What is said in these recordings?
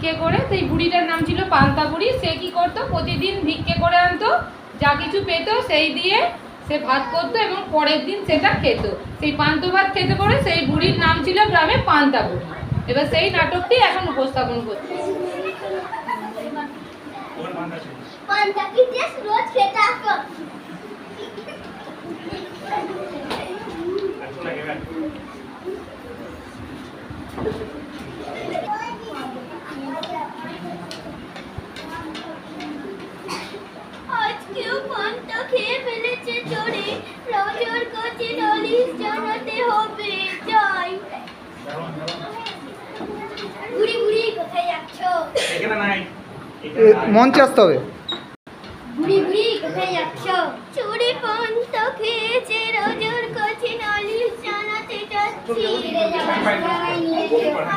ভিক্ষে করে, সেই বুড়িটার নাম ছিল পান্তা বুড়ি। সে কি করতো, প্রতিদিন ভিক্ষে করে আনতো, যা কিছু পেতো সেই দিয়ে সে ভাত করতো এবং পরের দিন সেটা খেত। সেই পান্তা ভাত খেতে পরে সেই বুড়ির নাম ছিল গ্রামে পান্তা বুড়ি। এবার সেই নাটকটি এখন উপস্থাপন করছে। আজকেও পান্তা খেয়ে ফেলেছে চড়ে, রাজার কাছে নালিশ জানাতে হবে। যাই। বুড়ি বুড়ি কোথায় যাচ্ছ? এখানে নাই, মঞ্চে আসতে হবে। বুড়ি বুড়ি কোথায় যাচ্ছ? চড়ে পান্তা খেয়েছে, রাজার কাছে নালিশ জানাতে যাচ্ছি।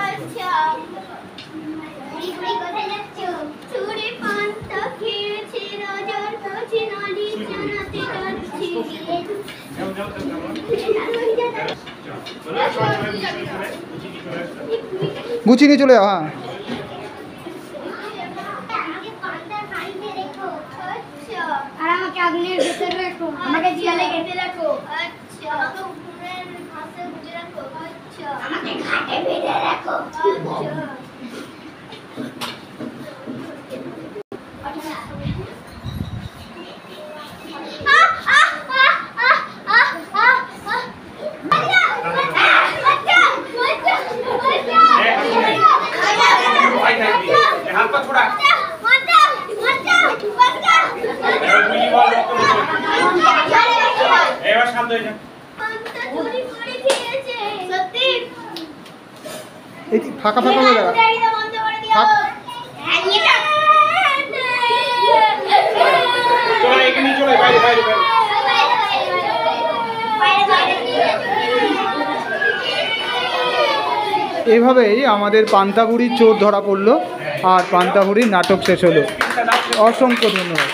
আচ্ছা। বুড়ি বুড়ি কোথায় যাচ্ছ? চড়ে পান্তা খেয়েছে, রাজার কাছে নালিশ জানাতে যাচ্ছি। গুছিয়ে নিয়ে চলে যাও। হ্যাঁ, আর আমাকে আগুনের ভেতরে রাখো, আমাকে জিয়ালে গেঁথে রাখো। আচ্ছা, আমাকে উঠোনের ঘাসে গুজে রাখো। আচ্ছা, আমাকে ঘাটে বেঁধে রাখো। ফাঁকা ফাঁকা হয়ে যাবে। এইভাবেই আমাদের পান্তা বুড়ির চোর ধরা পড়লো আর পান্তা বুড়ির নাটক শেষ হলো। অসংখ্য ধন্যবাদ।